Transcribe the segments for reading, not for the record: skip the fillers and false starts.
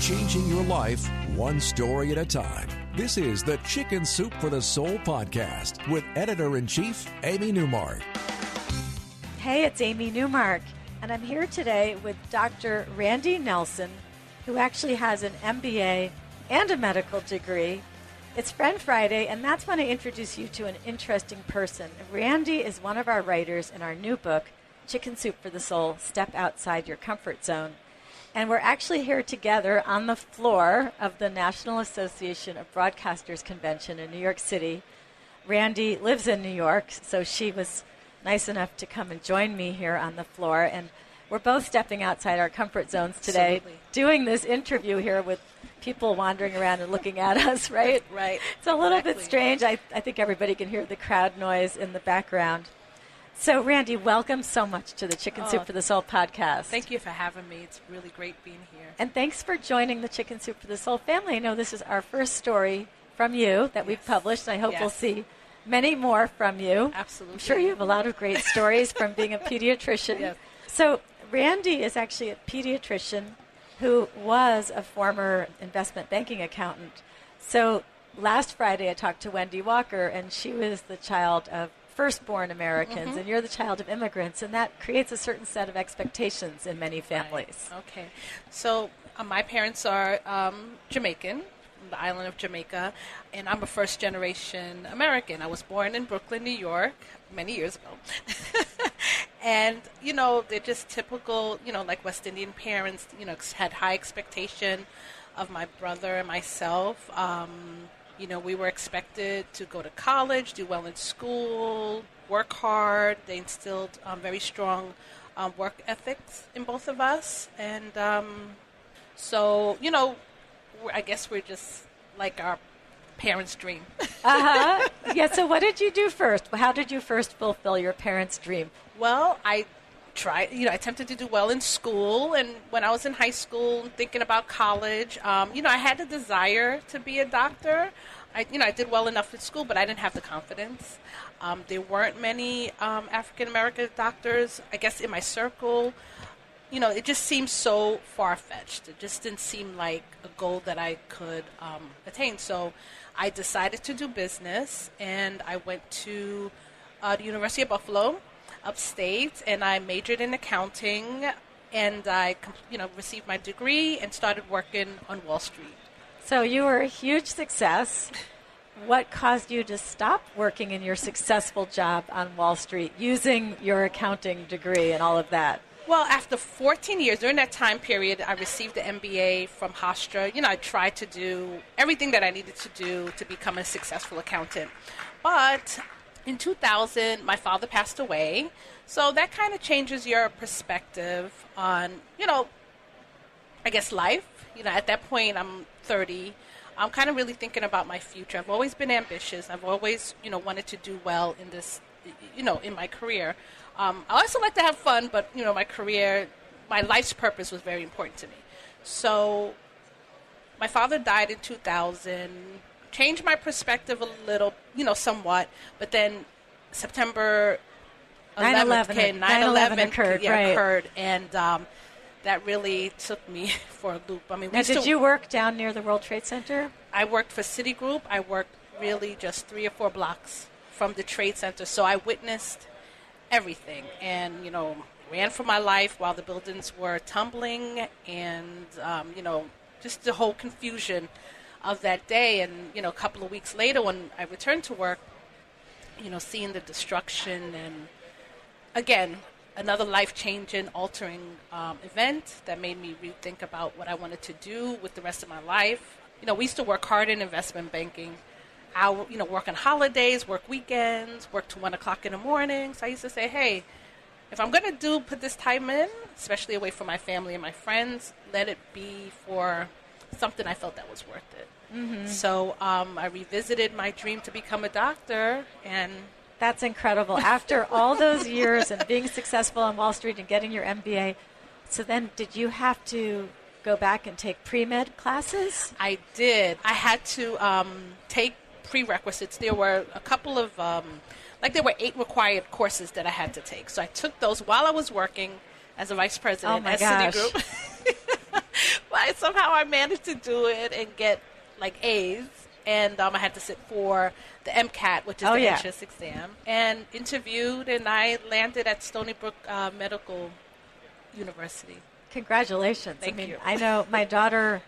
changing your life one story at a time. This is the Chicken Soup for the Soul podcast with Editor-in-Chief Amy Newmark. Hey, it's Amy Newmark, and I'm here today with Dr. Randy Nelson, who actually has an MBA and a medical degree. It's Friend Friday, and that's when I introduce you to an interesting person. Randy is one of our writers in our new book, Chicken Soup for the Soul, Step Outside Your Comfort Zone. And we're actually here together on the floor of the National Association of Broadcasters Convention in New York City. Randy lives in New York, so she was nice enough to come and join me here on the floor. And we're both stepping outside our comfort zones today, doing this interview here with people wandering around and looking at us, right? Right. It's a little bit strange. I think everybody can hear the crowd noise in the background. So, Randy, welcome so much to the Chicken Soup for the Soul podcast. Thank you for having me. It's really great being here. And thanks for joining the Chicken Soup for the Soul family. I know this is our first story from you that we've published. I hope we'll see many more from you. Absolutely. I'm sure you have a lot of great stories from being a pediatrician. Yes. So, Randy is actually a pediatrician who was a former investment banking accountant. So, last Friday I talked to Wendy Walker, and she was the child of firstborn Americans, and you're the child of immigrants, and that creates a certain set of expectations in many families. Right. Okay. So my parents are Jamaican, from the island of Jamaica, and I'm a first-generation American. I was born in Brooklyn, New York, many years ago. And, you know, they're just typical, you know, like West Indian parents, you know, had high expectation of my brother and myself. You know, we were expected to go to college, do well in school, work hard. They instilled very strong work ethics in both of us. And so, you know, I guess we're just like our parents' dream. Yeah, so what did you do first? How did you first fulfill your parents' dream? Well, I attempted to do well in school, and when I was in high school thinking about college, you know, I had a desire to be a doctor. I did well enough in school, but I didn't have the confidence. There weren't many African-American doctors, I guess, in my circle. You know, it just seemed so far-fetched. It just didn't seem like a goal that I could attain. So I decided to do business, and I went to the University of Buffalo, upstate, and I majored in accounting, and I, received my degree and started working on Wall Street. So you were a huge success. What caused you to stop working in your successful job on Wall Street using your accounting degree and all of that? Well, after 14 years, during that time period, I received an MBA from Hofstra. You know, I tried to do everything that I needed to do to become a successful accountant. But in 2000, my father passed away. So that kind of changes your perspective on, you know, I guess life. You know, at that point, I'm 30. I'm kind of really thinking about my future. I've always been ambitious. I've always, you know, wanted to do well in this, you know, in my career. I also like to have fun, but, you know, my career, my life's purpose was very important to me. So my father died in 2000, changed my perspective a little, you know, somewhat. But then September 11th came, 9/11 occurred, and that really took me for a loop. I mean, did you work down near the World Trade Center? I worked for Citigroup. I worked really just 3 or 4 blocks from the Trade Center, so I witnessed everything, and, you know, ran for my life while the buildings were tumbling, and, you know, just the whole confusion of that day. And, you know, a couple of weeks later when I returned to work, you know, seeing the destruction, and again, another life-changing, altering event that made me rethink about what I wanted to do with the rest of my life. You know, we used to work hard in investment banking. Work on holidays, work weekends, work to 1 o'clock in the morning. So I used to say, hey, if I'm going to put this time in, especially away from my family and my friends, let it be for something I felt that was worth it. Mm-hmm. So I revisited my dream to become a doctor, and that's incredible. After all those years and being successful on Wall Street and getting your MBA, so then did you have to go back and take pre-med classes? I did. I had to take prerequisites. There were a couple of, there were 8 required courses that I had to take. So I took those while I was working as a vice president at Citigroup. somehow I managed to do it and get like A's. And I had to sit for the MCAT, which is the entrance exam, and interviewed, and I landed at Stony Brook Medical University. Congratulations. Thank you. I know my daughter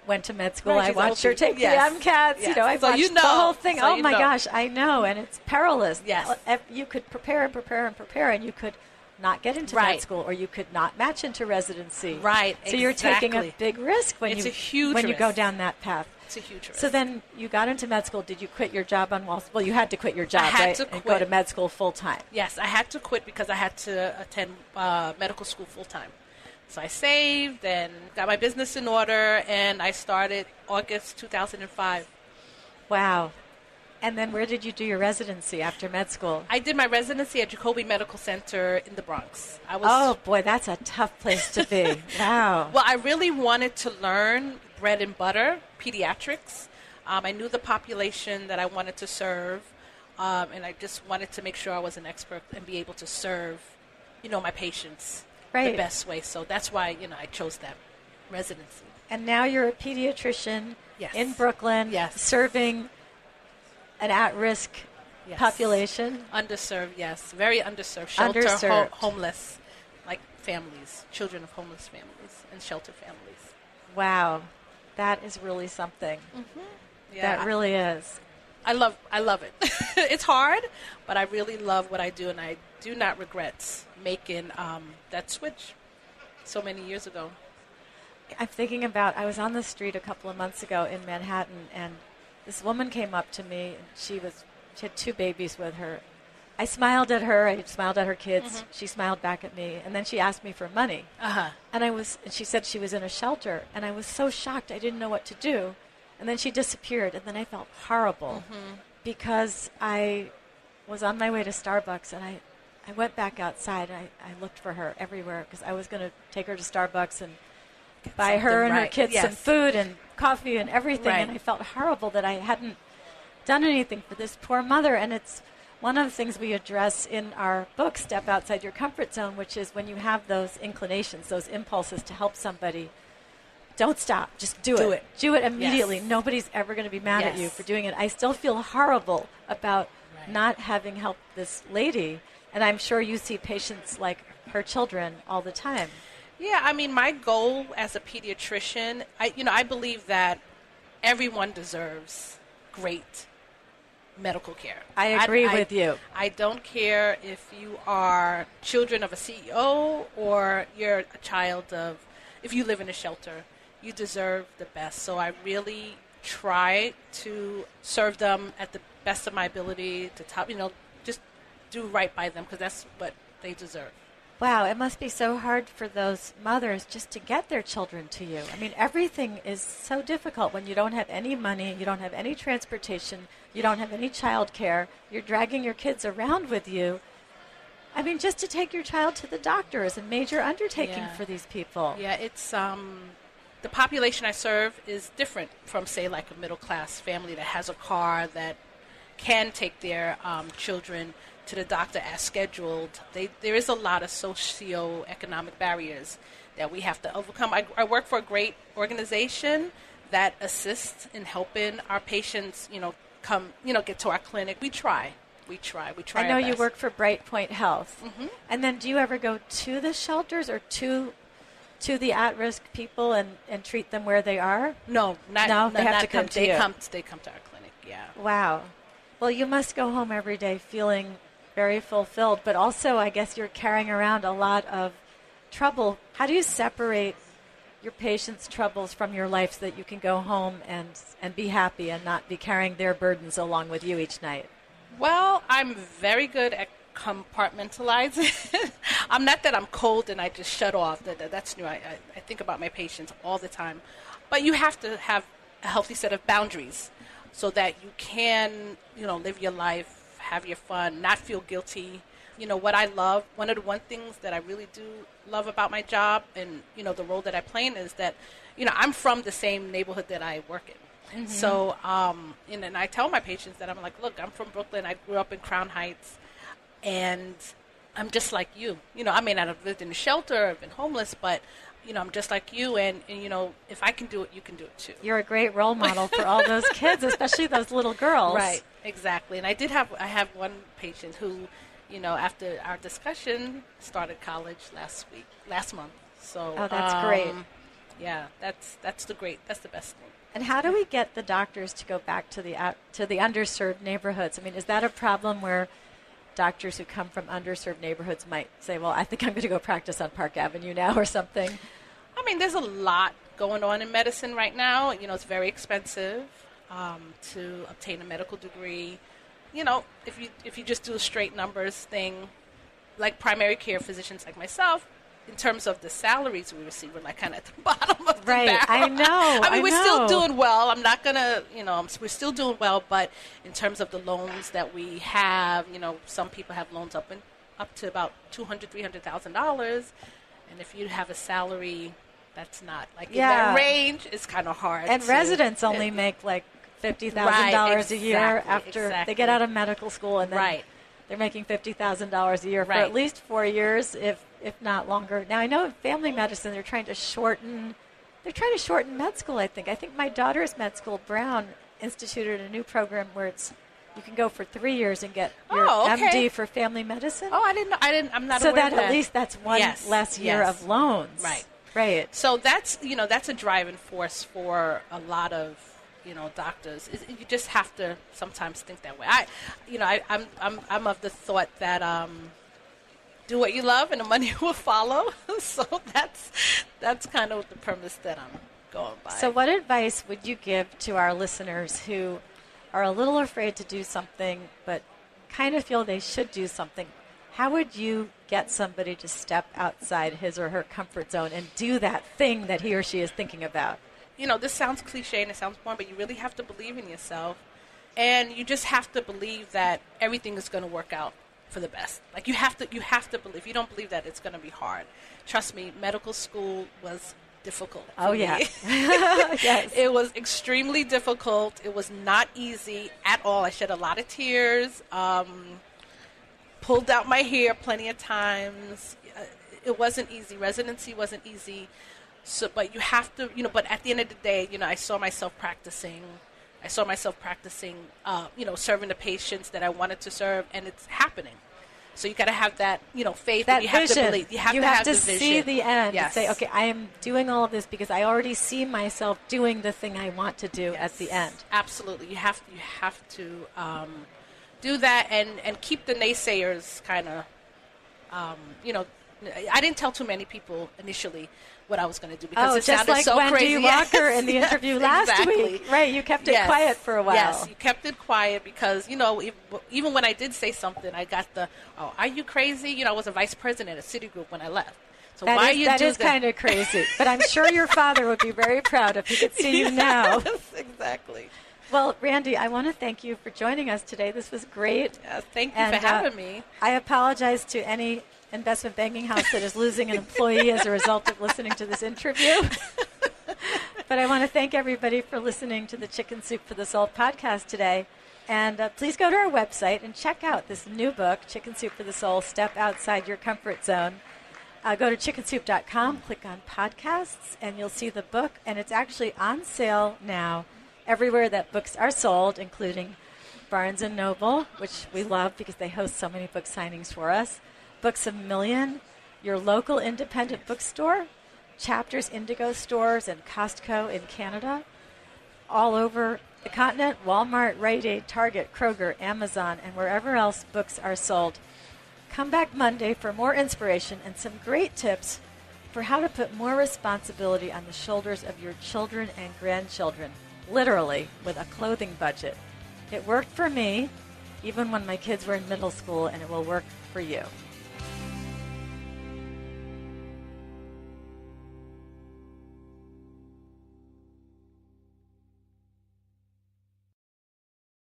went to med school. Right, I watched her take yes. the MCATs. Yes. I watched the whole thing. So oh, my gosh, I know. And it's perilous. Yes. You could prepare and prepare and prepare, and you could not get into med school, or you could not match into residency. Right, So you're taking a big risk when you go down that path. It's a huge risk. So then you got into med school. Did you quit your job on Wall Street? Well, you had to quit your job, I had right? to quit. And go to med school full time. Yes, I had to quit because I had to attend medical school full time. So I saved and got my business in order, and I started August 2005. Wow. And then where did you do your residency after med school? I did my residency at Jacoby Medical Center in the Bronx. Oh, boy, that's a tough place to be. Wow. Well, I really wanted to learn bread and butter, pediatrics. I knew the population that I wanted to serve, and I just wanted to make sure I was an expert and be able to serve, my patients the best way. So that's why, I chose that residency. And now you're a pediatrician Yes. in Brooklyn, serving an at-risk population. Underserved, yes. Very underserved. Shelter, homeless, like families, children of homeless families and shelter families. Wow. That is really something. Mm-hmm. Yeah, that really is. I love it. It's hard, but I really love what I do, and I do not regret making that switch so many years ago. I'm thinking about, I was on the street a couple of months ago in Manhattan, and this woman came up to me, and she had 2 babies with her. I smiled at her. I smiled at her kids. Mm-hmm. She smiled back at me, and then she asked me for money. Uh-huh. And she said she was in a shelter, and I was so shocked. I didn't know what to do. And then she disappeared, and then I felt horrible because I was on my way to Starbucks, and I went back outside, and I looked for her everywhere because I was going to take her to Starbucks and buy her and her kids some food and coffee and everything, and I felt horrible that I hadn't done anything for this poor mother. And it's one of the things we address in our book, Step Outside Your Comfort Zone, which is when you have those inclinations, those impulses to help somebody, don't stop. Just do it. Do it immediately. Yes. Nobody's ever going to be mad at you for doing it. I still feel horrible about not having helped this lady, and I'm sure you see patients like her children all the time. Yeah, I mean, my goal as a pediatrician, I believe that everyone deserves great medical care. I agree with you. I don't care if you are children of a CEO or you're a child of, if you live in a shelter, you deserve the best. So I really try to serve them at the best of my ability, to just do right by them because that's what they deserve. Wow, it must be so hard for those mothers just to get their children to you. I mean, everything is so difficult when you don't have any money, you don't have any transportation, you don't have any child care, you're dragging your kids around with you. I mean, just to take your child to the doctor is a major undertaking for these people. Yeah, it's the population I serve is different from, say, like a middle-class family that has a car that can take their children to the doctor as scheduled. There is a lot of socioeconomic barriers that we have to overcome. I work for a great organization that assists in helping our patients, get to our clinic. We try. I know you work for Bright Point Health. Mm-hmm. And then do you ever go to the shelters or to the at-risk people and treat them where they are? No, they have to come to you. They come to our clinic, yeah. Wow. Well, you must go home every day feeling very fulfilled, but also I guess you're carrying around a lot of trouble. How do you separate your patients' troubles from your life so that you can go home and be happy and not be carrying their burdens along with you each night? Well, I'm very good at compartmentalizing. I'm not that I'm cold and I just shut off. That's new. I think about my patients all the time. But you have to have a healthy set of boundaries so that you can, live your life, have your fun, not feel guilty. What I love, one of the things that I really do love about my job and, the role that I play in is that, I'm from the same neighborhood that I work in. Mm-hmm. So, and I tell my patients that I'm like, look, I'm from Brooklyn. I grew up in Crown Heights, and I'm just like you. I may not have lived in a shelter or been homeless, but, I'm just like you, and if I can do it, you can do it too. You're a great role model for all those kids, especially those little girls. Right, exactly. And I have one patient who, after our discussion, started college last month. So that's great. Yeah, that's the best thing. And how do we get the doctors to go back to the underserved neighborhoods? I mean, is that a problem where doctors who come from underserved neighborhoods might say, well, I think I'm going to go practice on Park Avenue now or something? I mean, there's a lot going on in medicine right now. It's very expensive to obtain a medical degree. If you just do a straight numbers thing, like primary care physicians like myself, in terms of the salaries we receive, we're like kind of at the bottom of the barrel. I know. I mean, we're still doing well. I'm not going to, we're still doing well, but in terms of the loans that we have, some people have loans up to about $200,000, $300,000. And if you have a salary that's not like in that range, it's kind of hard. And residents only make like $50,000 a year after they get out of medical school, and then they're making $50,000 a year for at least 4 years, if not longer. Now I know in family medicine they're trying to shorten med school. I think my daughter's med school, Brown, instituted a new program where you can go for 3 years and get your MD for family medicine. Oh, I didn't know. I'm not so aware that of that. At least that's one less year of loans. Right. So that's a driving force for a lot of doctors. You just have to sometimes think that way. I'm of the thought that do what you love and the money will follow. So that's kind of the premise that I'm going by. So what advice would you give to our listeners who are a little afraid to do something but kind of feel they should do something? How would you get somebody to step outside his or her comfort zone and do that thing that he or she is thinking about? This sounds cliche and it sounds boring, but you really have to believe in yourself. And you just have to believe that everything is going to work out for the best. Like you have to believe. If you don't believe that, it's going to be hard. Trust me, medical school was difficult. Oh, yeah. Yes. It was extremely difficult. It was not easy at all. I shed a lot of tears, pulled out my hair plenty of times. It wasn't easy. Residency wasn't easy. So, but you have to, but at the end of the day, I saw myself practicing. Serving the patients that I wanted to serve, and it's happening. So you got to have that, faith. That you vision. Have to believe. You have to see the end. Yes. Say, okay, I am doing all of this because I already see myself doing the thing I want to do at the end. Absolutely. You have to do that and keep the naysayers kind of, I didn't tell too many people initially what I was going to do because it sounded like so Wendy crazy. Walker in the interview last week. Right, you kept it quiet for a while. Yes, you kept it quiet because, even when I did say something, I got are you crazy? I was a vice president at Citigroup when I left. So that is kind of crazy. But I'm sure your father would be very proud if he could see you now. Yes, exactly. Well, Randy, I want to thank you for joining us today. This was great. Thank you for having me. I apologize to any investment banking house that is losing an employee as a result of listening to this interview. But I want to thank everybody for listening to the Chicken Soup for the Soul podcast today. And please go to our website and check out this new book, Chicken Soup for the Soul, Step Outside Your Comfort Zone. Go to chickensoup.com, click on podcasts, and you'll see the book. And it's actually on sale now everywhere that books are sold, including Barnes & Noble, which we love because they host so many book signings for us, Books A Million, your local independent bookstore, Chapters Indigo stores, and Costco in Canada, all over the continent, Walmart, Rite Aid, Target, Kroger, Amazon, and wherever else books are sold. Come back Monday for more inspiration and some great tips for how to put more responsibility on the shoulders of your children and grandchildren, literally with a clothing budget. It worked for me, even when my kids were in middle school, and it will work for you.